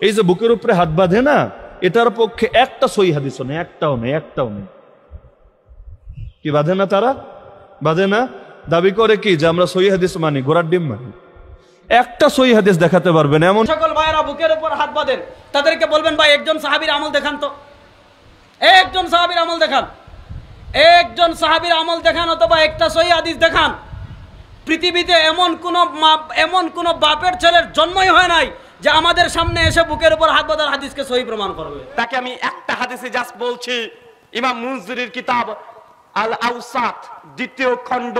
এই যে বুকের উপরে হাত বাঁধে না, এটার পক্ষে একটা সহি হাদিসও নেই, একটাও নেই। কি বাঁধে না? তারা বাঁধে না, দাবি করে কি যে আমরা সহি হাদিস মানি, ঘোড়ার ডিম মানি। একটা সহি হাদিস দেখাতে পারবেন এমন সকল ভাইয়েরা বুকের উপর হাত বাঁধেন, তাদেরকে বলবেন ভাই একজন সাহাবীর আমল দেখান তো, একজন সাহাবীর আমল দেখান, একজন সাহাবীর আমল দেখান, অথবা একটা সহি হাদিস দেখান। পৃথিবীতে এমন কোন বাপের ছেলের জন্মই হয় নাই যে আমাদের সামনে এসে বুকের উপর হাত বাঁধার হাদিসকে সহি প্রমাণ করবে। তাকে আমি একটা হাদিসে জাস্ট বলছি, ইমাম মুনজিরির কিতাব আল আউসাত দ্বিতীয় খণ্ড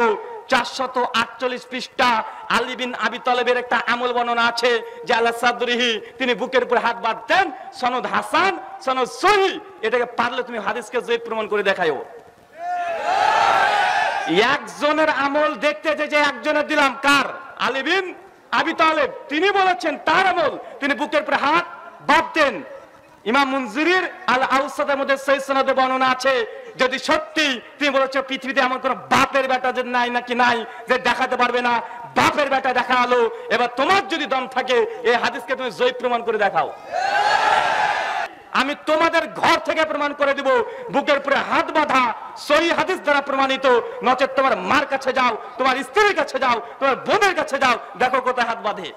448 পৃষ্ঠা, আলী বিন আবি তালেবের একটা আমল বর্ণনা আছে যে আল্লাহ সাদরিহি তিনি বুকের উপর হাত বাঁধতেন, সনদ হাসান, সনদ সহিহ। এটাকে পারলে তুমি হাদিসকে জয়ী প্রমাণ করে দেখায়ো। একজনের আমল দেখতে যে একজনের দিলাম, কার? আলী বিন আবি তালেব, তিনি বলেছেন তার আমল, তিনি বুকের উপর হাত বাঁধতেন। ইমাম মুনজিরির আল আউসাতের মধ্যে সেই সনদে বর্ণনা আছে, যদি সত্যি তুমি বলেছো পৃথিবীতে এমন কোন বাপের বেটা যে নাই নাকি নাই যে দেখাতে পারবে না, বাপের বেটা দেখা আলো। এবার তোমার যদি দম থাকে এই হাদিসকে তুমি জয়ী প্রমাণ করে দেখাও। আমি তোমাদের ঘর থেকে প্রমাণ করে দিব বুকের উপরে হাত বাঁধা সহি হাদিস দ্বারা প্রমাণিত। নচেত তোমার মার কাছে যাও, তোমার স্ত্রীর কাছে যাও, তোমার বোনের কাছে যাও, দেখো কোথায় হাত বাঁধে।